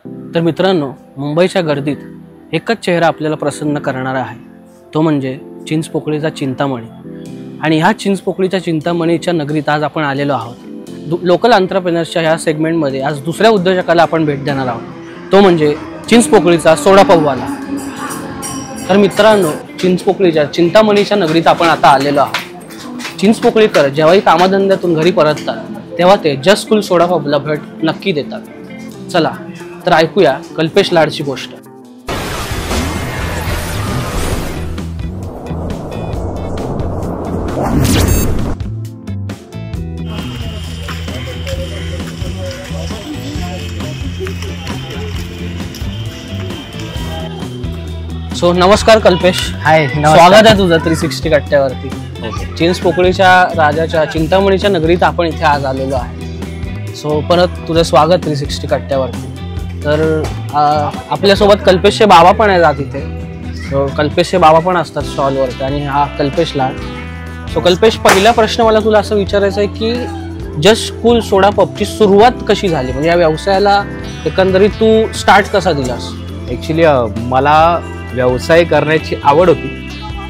तर मित्रांनो, मुंबईच्या गर्दीत एकच चेहरा आपल्याला प्रसन्न करणारा आहे, तो म्हणजे चिंचपोकळीचा चिंतामणी। आणि ह्या चिंचपोकळीच्या चिंतामणीच्या नगरीत आज आपण आलेलो आहोत। लोकल एंटरप्रेन्योर्सच्या ह्या सेगमेंटमध्ये आज दुसऱ्या उद्योजकाला आपण भेट देणार आहोत, तो म्हणजे चिंचपोकळीचा सोडापाववाला। तर मित्रांनो, चिंचपोकळीच्या चिंतामणीच्या नगरीत आपण आता आलेलो आहोत। चिंचपोकळीकर जेव्हाही कामाधंद्यातून घरी परततात तेव्हा ते जस्ट कूल सोडापावला भेट नक्की देतात। चला तर ऐकूया कल्पेश लाडची गोष्ट। नमस्कार कल्पेश। हाय, स्वागत आहे तुझं 360 कट्ट्यावरती। चिंचपोकळीच्या राजाच्या चिंतामणीच्या नगरीत आपण इथे आज आलेलो आहे। परत तुझं स्वागत 360 कट्ट्यावरती। तर आपल्यासोबत कल्पेशचे बाबा पण आहेत इथे। कल्पेशचे बाबा पण असतात स्टॉलवरती आणि हा कल्पेश लाड। कल्पेश, पहिला प्रश्न मला तुला असं विचारायचं आहे की जस्ट कूल सोडा पबची सुरुवात कशी झाली, म्हणजे या व्यवसायाला एकंदरीत तू स्टार्ट कसा दिलास? ॲक्च्युली मला व्यवसाय करण्याची आवड होती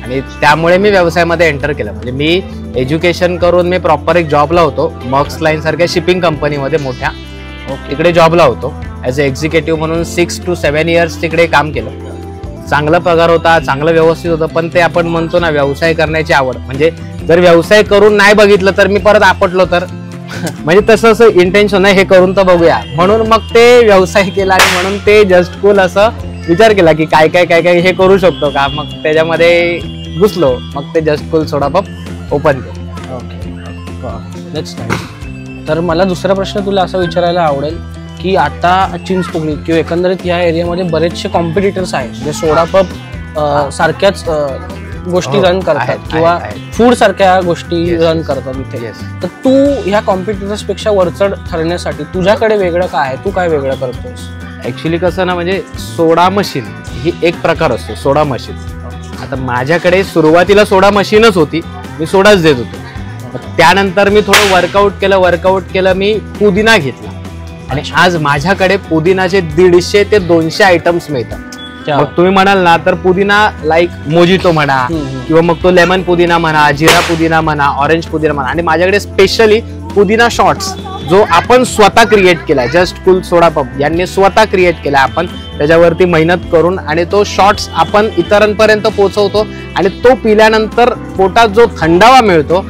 आणि त्यामुळे मी व्यवसायामध्ये एंटर केलं। म्हणजे मी एज्युकेशन करून मी प्रॉपर एक जॉबला होतो, मॉक्स लाईन सारख्या शिपिंग कंपनीमध्ये मोठ्या तिकडे जॉबला होतो ॲज अ एक्झिक्युटिव्ह म्हणून। 6 to 7 years तिकडे काम केलं। चांगला पगार होता, चांगलं व्यवस्थित होतं, पण ते आपण म्हणतो ना व्यवसाय करण्याची आवड, म्हणजे जर व्यवसाय करून नाही बघितलं तर मी परत आपटलो तर म्हणजे तसं असं इंटेन्शन आहे, हे करून तर बघूया म्हणून मग ते व्यवसाय केला। आणि म्हणून ते जस्ट कूल असं विचार केला की काय काय काय काय हे करू शकतो का, मग त्याच्यामध्ये घुसलो, मग ते जस्ट कूल सोडा पब ओपन केलं। ओके, तर मला दुसरा प्रश्न तुला असं विचारायला आवडेल की आता चिंचपोकळी किंवा एकंदरीत या एरियामध्ये बरेचसे कॉम्पिटिटर्स आहेत जे सोडा पब सारख्याच गोष्टी रन करतात किंवा फूड सारख्या गोष्टी रन करतात इथे। तर तू ह्या कॉम्पिटिटर्स पेक्षा वरचढ ठरण्यासाठी तुझ्याकडे वेगळं काय आहे, तू काय वेगळं करतोस? ॲक्च्युली कसं ना, म्हणजे सोडा मशीन ही एक प्रकार असतो, सोडा मशीन। आता माझ्याकडे सुरुवातीला सोडा मशीनच होती, मी सोडाच देत होतो। त्यानंतर मी थोडं वर्कआउट केलं, मी पुदिना घेतला आणि आज माझ्याकडे पुदिनाचे 150 ते 200 आयटम्स मिळतात। मग तुम्ही म्हणाल ना तर पुदिना लाईक मोजितो म्हणा किंवा मग तो लेमन पुदिना म्हणा, जिरा पुदिना म्हणा, ऑरेंज पुदिना म्हणा, आणि माझ्याकडे स्पेशली पुदिना शॉर्ट्स जो आपण स्वतः क्रिएट केलाय, जस्ट कूल सोडा पब यांनी स्वतः क्रिएट केलाय। आपण त्याच्यावरती मेहनत करून आणि तो शॉर्ट्स आपण इतरांपर्यंत पोहोचवतो आणि तो पिल्यानंतर पोटात जो थंडावा मिळतो,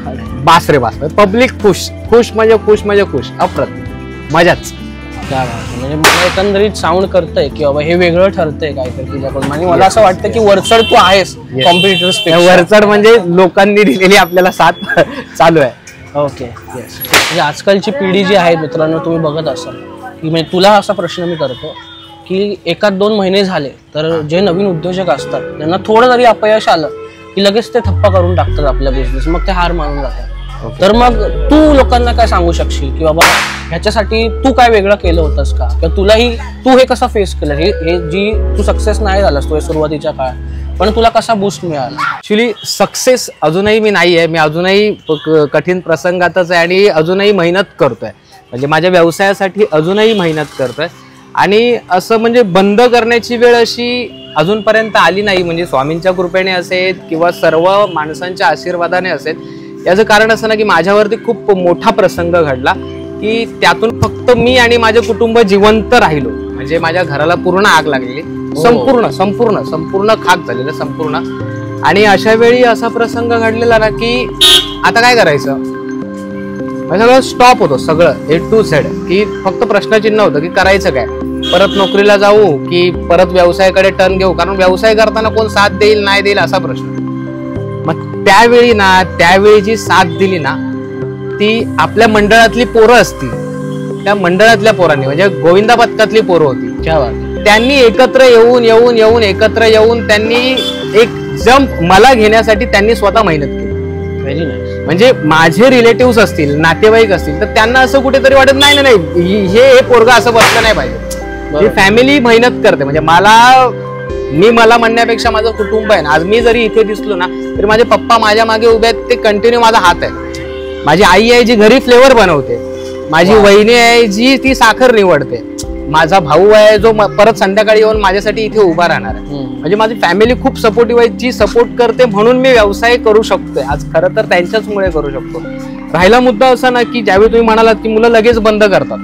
बास रे बास, पब्लिक खुश म्हणजे खुश, अप्रतिम मजाच। म्हणजे मला एकंदरीत साऊंड करतंय की बाबा हे वेगळं ठरतंय काहीतरी तुझ्याकडून, आणि मला असं वाटतं की वरचढ तू आहेस कॉम्पिटिटर्स पेक्षा। वरचढ म्हणजे लोकांनी दिलेली आपल्याला साथ चालू आहे। Okay, yes. म्हणजे आजकालची पिढी जी आहे मित्रांनो, तुम्ही बघत असाल की म्हणजे तुला असा प्रश्न मी करतो की 1-2 महिने झाले तर जे नवीन उद्योजक असतात त्यांना थोडं जरी अपयश आलं की लगेच ते थप्पा करून टाकतात आपला बिझनेस, मग ते हार मानून जातात। तर मग तू लोकांना काय सांगू शकशील की बाबा ह्याच्यासाठी तू काय वेगळं केलं होतंस का, किंवा तुलाही तू हे कसं फेस केलं, हे जी तू सक्सेस नाही झालास तो सुरुवातीच्या काळात, पण तुला कसा बूस्ट मिळाला? ऍक्च्युली सक्सेस अजूनही मी नाही आहे, मी अजूनही कठीण प्रसंगातच आहे आणि अजूनही मेहनत करतोय, म्हणजे माझ्या व्यवसायासाठी अजूनही मेहनत करतोय। आणि असं म्हणजे बंद करण्याची वेळ अशी अजूनपर्यंत आली नाही, म्हणजे स्वामींच्या कृपेने असेल किंवा सर्व माणसांच्या आशीर्वादाने असेल। याचं कारण असं ना की माझ्यावरती खूप मोठा प्रसंग घडला की त्यातून फक्त मी आणि माझे कुटुंब जिवंत राहिलो, म्हणजे माझ्या घराला पूर्ण आग लागलेली, संपूर्ण खाक झालेलं संपूर्ण। आणि अशा वेळी असा प्रसंग घडलेला ना की आता काय करायचं, सगळं स्टॉप होतं, सगळं A to Z, की फक्त प्रश्नचिन्ह होतं की करायचं काय, परत नोकरीला जाऊ की परत व्यवसायाकडे टर्न घेऊ, कारण व्यवसाय करताना कोण साथ देईल नाही देईल असा प्रश्न। मग त्यावेळी जी साथ दिली ना ती आपल्या मंडळातली पोरं असतील, त्या मंडळातल्या पोरांनी, म्हणजे गोविंदा पथकातली पोरं होती, त्यांनी एकत्र येऊन त्यांनी एक जंप मला घेण्यासाठी त्यांनी स्वतः मेहनत केली। Very nice. म्हणजे माझे रिलेटिव्ह असतील, नातेवाईक असतील, तर त्यांना असं कुठेतरी वाटत नाही हे पोरगा असं बसलं नाही पाहिजे, फॅमिली मेहनत करते। म्हणजे मला म्हणण्यापेक्षा माझं कुटुंब आहे ना, आज मी जरी इथे दिसलो ना तरी माझे पप्पा माझ्या मागे उभे आहेत, ते कंटिन्यू माझा हात आहे। माझी आई आहे जी घरी फ्लेवर बनवते, माझी वहिनी आहे जी ती साखर निवडते, माझा भाऊ आहे जो परत संध्याकाळी येऊन माझ्यासाठी इथे उभा राहणार आहे. म्हणजे माझी फॅमिली खूप सपोर्टिव्ह आहे, जी सपोर्ट करते म्हणून मी व्यवसाय करू शकतोय आज. खरं तर त्यांच्याचमुळे करू शकतो. राहिला मुद्दा असा ना की ज्यावेळी तुम्ही म्हणालात की मुलं लगेच बंद करतात,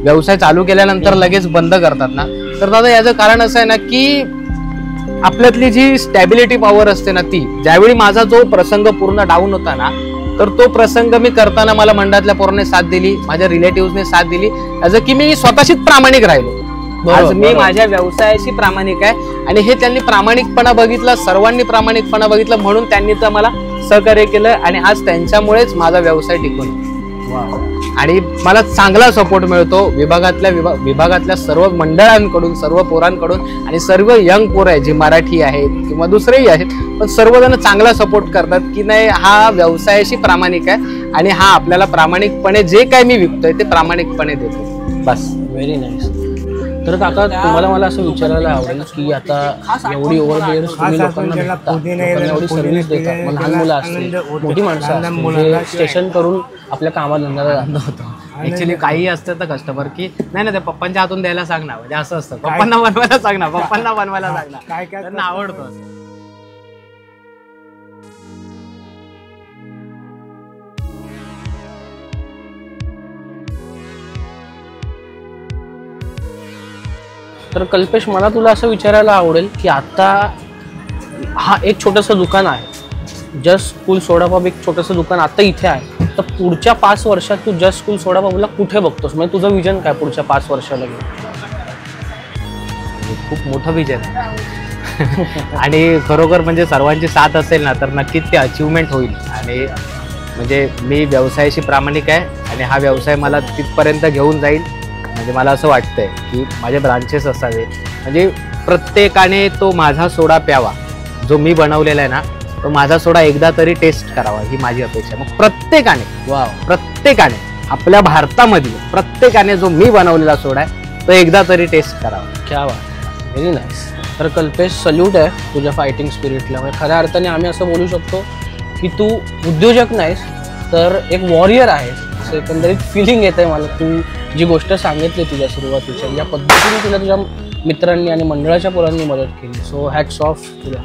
व्यवसाय चालू केल्यानंतर लगेच बंद करतात ना, तर दादा याचं कारण असं आहे ना की आपल्यातली जी स्टॅबिलिटी पॉवर असते ना ती, ज्यावेळी माझा जो प्रसंग पूर्ण डाऊन होता ना, तर तो प्रसंग मी करताना मला मंडळातल्या पोरांनी साथ दिली, माझ्या रिलेटिव्हने साथ दिली, असं की मी स्वतःशीच प्रामाणिक राहिलो. आज मी माझ्या व्यवसायाशी प्रामाणिक आहे आणि हे त्यांनी प्रामाणिकपणा बघितला, सर्वांनी प्रामाणिकपणा बघितला म्हणून त्यांनी तर मला सहकार्य केलं आणि आज त्यांच्यामुळेच माझा व्यवसाय टिकून आणि मला चांगला सपोर्ट मिळतो विभागातल्या सर्व मंडळांकडून, सर्व पोरांकडून आणि सर्व यंग पोर आहे जे मराठी आहेत किंवा दुसरेही आहेत, पण सर्वजण चांगला सपोर्ट करतात की नाही हा व्यवसायाशी प्रामाणिक आहे आणि हा आपल्याला प्रामाणिकपणे जे काय मी विकतोय ते प्रामाणिकपणे देतो. बस. Very nice. तर काका तुम्हाला मला असं विचारायला आवडेल की आता एवढी ओव्हर तुम्ही लोकांना एवढी सर्व्हिस देतात, मग लहान मुलं असतील, मोठी माणसं असतील, स्टेशन करून आपल्या कामात धंद्याला जाणं होतं. ऍक्च्युली काही असतं तर कस्टमर की नाही ना ते पप्पांच्या हातून द्यायला सांग ना, म्हणजे असं असतं पप्पांना बनवायला सांग ना, पप्पांना बनवायला सांग ना, त्यांना आवडतं. तर कल्पेश मला तुला असं विचारायला आवडेल की आता हा एक छोटंसं दुकान आहे, जस्ट स्कूल सोडापाव एक छोटंसं दुकान आता इथे आहे, तर पुढच्या 5 वर्षात तू जस्ट स्कूल सोडापावला कुठे बघतोस? म्हणजे तुझं विजन काय पुढच्या 5 वर्षाला? खूप मोठं विजन आहे आणि खरोखर म्हणजे सर्वांची साथ असेल ना तर नक्कीच ते अचिव्हमेंट होईल. आणि म्हणजे मी व्यवसायाशी प्रामाणिक आहे आणि हा व्यवसाय मला तिथपर्यंत घेऊन जाईल. म्हणजे मला असं वाटतंय की माझे ब्रांचेस असावे, म्हणजे प्रत्येकाने तो माझा सोडा प्यावा जो मी बनवलेला आहे ना, तो माझा सोडा एकदा तरी टेस्ट करावा ही माझी अपेक्षा. मग प्रत्येकाने आपल्या भारतामध्ये प्रत्येकाने जो मी बनवलेला सोडा आहे तो एकदा तरी टेस्ट करावा. क्या बात, व्हेरी नाईस. तर कल्पेश सल्यूट आहे तुझ्या फायटिंग स्पिरिटला. म्हणजे खऱ्या अर्थाने आम्ही असं बोलू शकतो की तू उद्योजक नाहीस तर एक वॉरियर आहेस, असं एकंदरीत फिलिंग येत आहे मला. तू जी गोष्ट सांगितली तुझ्या सुरुवातीच्या, या पद्धतीने तुला तुझ्या मित्रांनी आणि मंडळाच्या पोरांनी मदत केली, सो हॅट्स ऑफ तुला.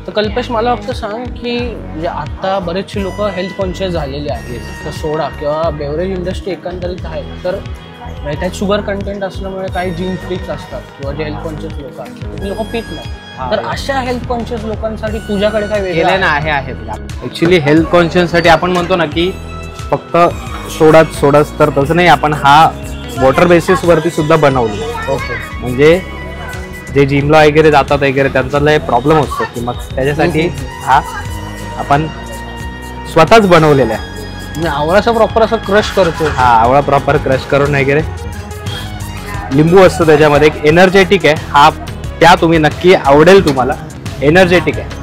तर कल्पेश मला फक्त सांग की म्हणजे आता बरेचसे लोक हेल्थ कॉन्शियस झालेले आहेत, तर सोडा किंवा बेवरेज इंडस्ट्री एकंदरीत आहे, तर त्यात शुगर कंटेंट असल्यामुळे काही जिम फ्रीक्स असतात किंवा जे हेल्थ कॉन्शियस लोक असतात ते लोक पित नाही. तर अशा हेल्थ कॉन्शियस लोकांसाठी तुझ्याकडे काय वेगळं ना आहे? ऍक्च्युली हेल्थ कॉन्शियससाठी आपण म्हणतो ना की फक्त सोडाच तर तसं नाही, आपण हा वॉटर बेसिस वरती सुद्धा बनवलं. ओके. म्हणजे जे जिमला वगैरे जातात वगैरे त्यांचा लय प्रॉब्लेम असतो की मग त्याच्यासाठी हा आपण स्वतःच बनवलेला आहे. आवळाचा प्रॉपर असं क्रश करतो. हा आवळा प्रॉपर क्रश करून वगैरे, लिंबू असतो त्याच्यामध्ये, एक एनर्जेटिक आहे हा, त्या तुम्ही नक्की आवडेल तुम्हाला, एनर्जेटिक आहे.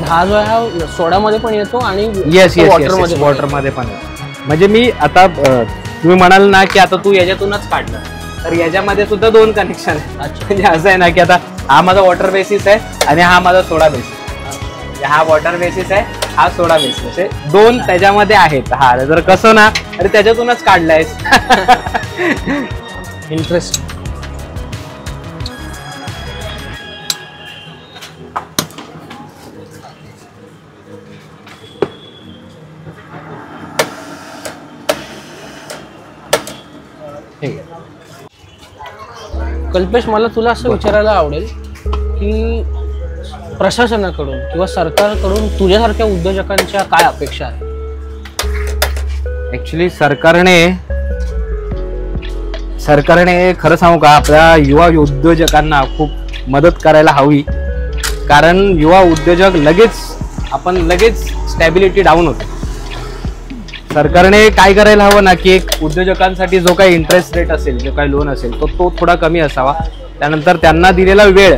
हा जो आहे सोडामध्ये पण येतो आणि येस वॉटरमध्ये पण येतो. म्हणजे मी आता तुम्ही म्हणाल ना की आता तू याच्यातूनच काढलं, तर याच्यामध्ये सुद्धा 2 कनेक्शन आहे. म्हणजे असं आहे ना की आता हा माझा वॉटर बेसिस आहे आणि हा माझा सोडा बेसिस. हा वॉटर बेसिस आहे, हा सोडा बेसिस, असे 2 त्याच्यामध्ये आहेत. हा जर कसं ना अरे त्याच्यातूनच काढलाय. इंटरेस्ट. कल्पेश मला तुला असं विचारायला आवडेल की प्रशासनाकडून किंवा सरकारकडून तुझ्यासारख्या उद्योजकांच्या काय अपेक्षा आहेत? ऍक्च्युली सरकारने खरं सांगू का आपल्या युवा उद्योजकांना खूप मदत करायला हवी. कारण युवा उद्योजक लगेच स्टॅबिलिटी डाऊन होते. सरकारने काय करायला हवं ना की एक उद्योजकांसाठी जो काही इंटरेस्ट रेट असेल, जो काही लोन असेल तो थोडा कमी असावा. त्यानंतर त्यांना दिलेला वेळ,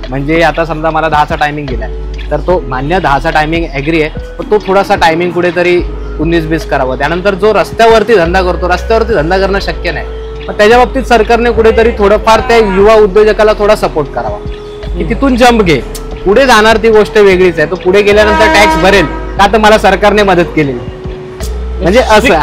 म्हणजे आता समजा मला 10चा टायमिंग दिलाय तर तो मान्य 10चा टायमिंग ॲग्री आहे, पण तो थोडासा टायमिंग कुठेतरी 19-20 करावं. त्यानंतर जो रस्त्यावरती धंदा करतो, रस्त्यावरती धंदा करणं शक्य नाही, पण त्याच्या बाबतीत सरकारने कुठेतरी थोडंफार त्या युवा उद्योजकाला थोडा सपोर्ट करावा की तिथून जंप घे. पुढे जाणार ती गोष्ट वेगळीच आहे. तो पुढे गेल्यानंतर टॅक्स भरेल का तर मला सरकारने मदत केली, म्हणजे असं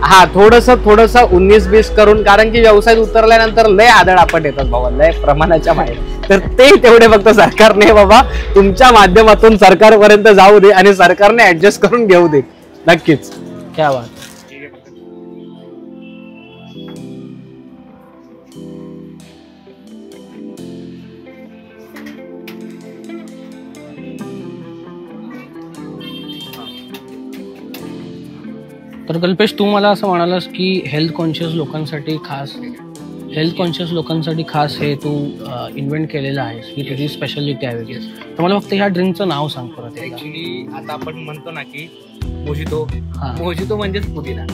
हा थोडस 19-20 करून, कारण की व्यवसायात उतरल्यानंतर लय आदळआपट येतात बाबा, लय प्रमाणाच्या बाहेर. तर ते तेवढे फक्त सरकारने बाबा तुमच्या माध्यमातून सरकारपर्यंत जाऊ दे आणि सरकारने ऍडजस्ट करून घेऊ दे. नक्कीच. क्या बात. तर कल्पेश, तू मला असं म्हणालास की हेल्थ कॉन्शियस लोकांसाठी खास हे तू इन्व्हेंट केलेलं आहेस, ही तुझी स्पेशालिटी आहे. तर मला फक्त ह्या ड्रिंकचं नाव सांग परत. ऍक्च्युली आता आपण म्हणतो ना की मोजितो म्हणजेच पुदिना,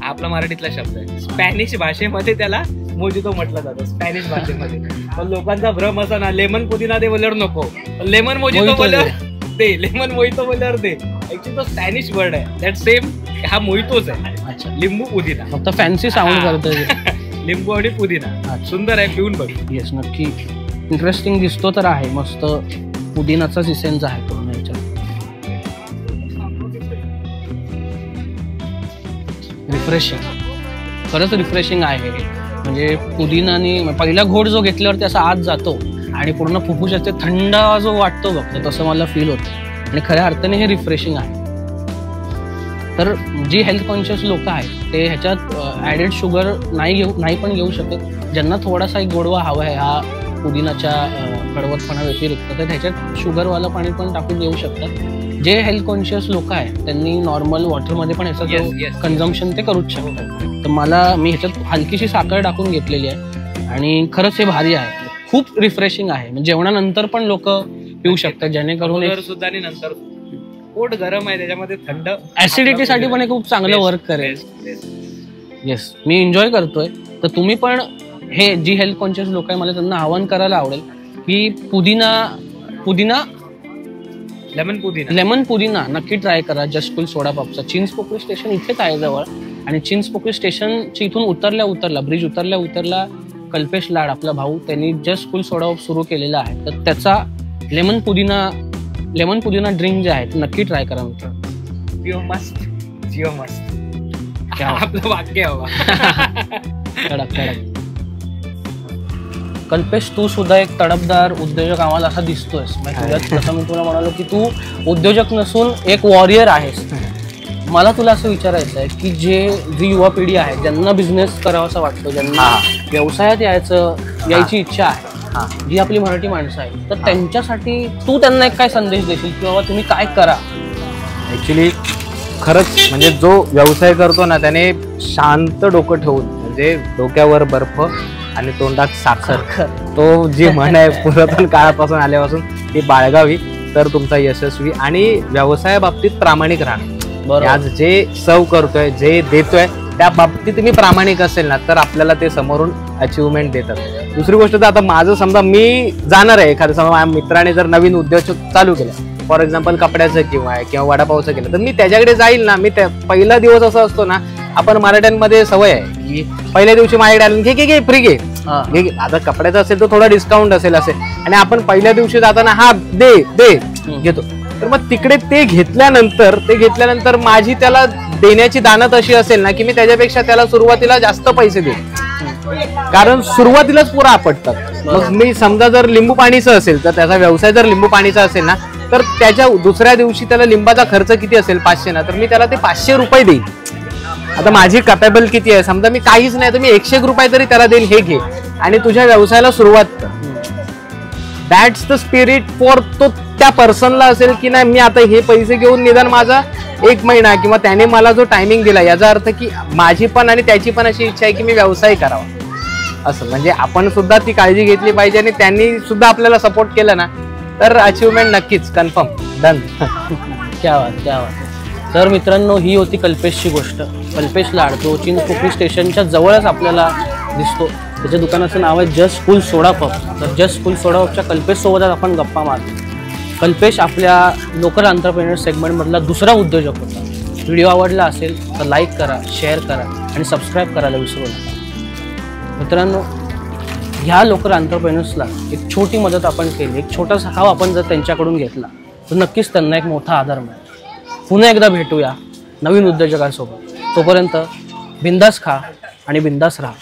आपला मराठीतला शब्द आहे. स्पॅनिश भाषेमध्ये त्याला मोजितो म्हटलं जातं, स्पॅनिश भाषेमध्ये. पण लोकांचा भ्रम असा ना, लेमन पुदिना दे बोलल्यावर नको, लेमन मोजितो बोलल्यावर दे, लेमन मोहितो बोलल्यावर दे. ऍक्च्युली तो स्पॅनिश वर्ड आहे, दॅट सेम हा मोहितोच आहे. अच्छा, लिंबू पुदिना, फक्त फॅन्सी साऊंड करतोय. लिंबू आणि पुदिना सुंदर आहे, पिऊन बघ. येस, नक्की. इंटरेस्टिंग दिसतो तर आहे, मस्त पुदिनाचाच इसेन्स आहे पूर्ण याच्यात. रिफ्रेशिंग, खरंच रिफ्रेशिंग आहे. म्हणजे पुदिनाने पहिला घोट जो घेतल्यावरती असा आत जातो आणि पूर्ण फुफ्फुसाचे थंड जो वाटतो बघतो, तसं मला फील होतं. आणि खऱ्या अर्थाने हे रिफ्रेशिंग आहे. तर जी हेल्थ कॉन्शियस लोक आहेत ते ह्याच्यात ॲडेड शुगर नाही पण घेऊ शकत. ज्यांना थोडासा एक गोडवा हवा आहे हा पुदिनाच्या कडवटपणा व्यतिरिक्त, तर ह्याच्यात शुगरवालं पाणी पण टाकून घेऊ शकतात. जे हेल्थ कॉन्शियस लोक आहेत त्यांनी नॉर्मल वॉटरमध्ये पण ह्याचा जो कन्झम्पन ते करूच शकतात. तर मी ह्याच्यात हलकीशी साखर टाकून घेतलेली आहे आणि खरंच हे भारी आहे, खूप रिफ्रेशिंग आहे. म्हणजे जेवणानंतर पण लोक पिऊ शकतात, जेणेकरून सुद्धा नंतर पोट गरम आहे त्याच्यामध्ये थंड, ऍसिडिटीसाठी पण हे खूप चांगलं वर्क करेल. येस, मी एन्जॉय करतोय. तर तुम्ही पण हे जी हेल्थ कॉन्शियस लोक आहे मला त्यांना आवाहन करायला आवडेल की पुदिना लेमन पुदिना नक्की ट्राय करा. जस्ट कूल सोडा पॉपचा चिंचपोकळी स्टेशन इथेच आहे जवळ, आणि चिंचपोकळी स्टेशनच्या इथून उतरल्या ब्रिज उतरल्या कल्पेश लाड आपला भाऊ त्यांनी जस्ट कूल सोडा पॉप सुरू केलेला आहे. तर त्याचा लेमन पुदिना ड्रिंक जे आहे ते नक्की ट्राय करा मित्र. जिओ मस्त आपलं वाक्य कडक. कल्पेश, तू सुद्धा एक तडफदार उद्योजक आम्हाला असा दिसतोयस. तसं मी तुला म्हणालो की तू उद्योजक नसून एक वॉरियर आहेस. मला तुला असं विचारायचं आहे की जी युवा पिढी आहे ज्यांना बिझनेस करावासा वाटतो, ज्यांना व्यवसायात यायची इच्छा आहे, जी आपली मराठी माणसं आहेत, तर त्यांच्यासाठी तू त्यांना एक काय संदेश देशील की बाबा तुम्ही काय करा? ऍक्च्युली खरंच म्हणजे जो व्यवसाय करतो ना त्याने शांत डोकं ठेवून, म्हणजे डोक्यावर बर्फ आणि तोंडात साखर, तो जी म्हण आहे पुरातन काळापासून आल्यापासून ती बाळगावी तर तुमचा यशस्वी आणि व्यवसायाबाबतीत प्रामाणिक राहणं. आज जे सर्व करतोय, जे देतोय त्या बाबतीत तुम्ही प्रामाणिक असेल ना तर आपल्याला ते समोरून अचिव्हमेंट देतात. दुसरी गोष्ट तर आता माझं समजा मी जाणार आहे, एखाद्या समजा माझ्या मित्राने जर नवीन उद्योग चालू केला, फॉर एक्झाम्पल कपड्याचं किंवा वडापावचं केलं, तर मी त्याच्याकडे जाईल ना. मी पहिला दिवस असं असतो ना, आपण मराठ्यांमध्ये सवय आहे की पहिल्या दिवशी माझ्याकडे आले घे फ्री घे. आता कपड्याचं असेल तर थोडा डिस्काउंट असेल आणि आपण पहिल्या दिवशी जाताना हा दे घेतो. तर मग तिकडे ते घेतल्यानंतर माझी त्याला देण्याची दानत अशी असेल ना की मी त्याच्यापेक्षा त्याला सुरुवातीला जास्त पैसे देऊ, कारण सुरुवातीलाच पुरा आपटतात. मग मी समजा जर लिंबू पाणीचं असेल तर त्याचा व्यवसाय जर लिंबू पाणीचा असेल ना, तर त्याच्या दुसऱ्या दिवशी त्याला लिंबाचा खर्च किती असेल 500 ना, तर मी त्याला ते 500 रुपये देईन. आता माझी कॅपेबल किती आहे, समजा मी काहीच नाही तर मी 101 रुपये तरी त्याला देईल, हे घे आणि तुझ्या व्यवसायाला सुरुवात कर. दॅट्स द स्पिरिट फॉर तो त्या पर्सनला असेल की नाही मी आता हे पैसे घेऊन निदान माझा 1 महिना किंवा त्याने मला जो टायमिंग दिला, याचा अर्थ की माझी पण आणि त्याची पण अशी इच्छा आहे की मी व्यवसाय करावा. असं म्हणजे आपण सुद्धा ती काळजी घेतली पाहिजे आणि त्यांनी सुद्धा आपल्याला सपोर्ट केलं ना तर अचिव्हमेंट नक्कीच कन्फर्म डन. क्या बात. तर मित्रांनो, ही होती कल्पेशची गोष्ट. कल्पेश लाड तो चिंचपोकळी स्टेशनच्या जवळच आपल्याला दिसतो. त्याच्या दुकानाचं नाव आहे जस्ट कूल सोडा पॉप. तर जस्ट कूल सोडा पॉपच्या कल्पेश सोबतच आपण गप्पा मारतो. कल्पेश आपल्या लोकल एंटरप्रेन्योर सेगमेंटमधला दुसरा उद्योजक होता. व्हिडिओ आवडला असेल तर लाईक करा, शेअर करा आणि सबस्क्राईब करायला विसरू नका. मित्रांनो, ह्या लोकल एंटरप्रेन्योर्सला एक छोटी मदत आपण केली, एक छोटासा हाव आपण जर त्यांच्याकडून घेतला तर नक्कीच त्यांना एक मोठा आधार मिळेल. पुन्हा एकदा भेटूया नवीन उद्योजकांसोबत. तोपर्यंत बिंदास खा आणि बिंदास राहा.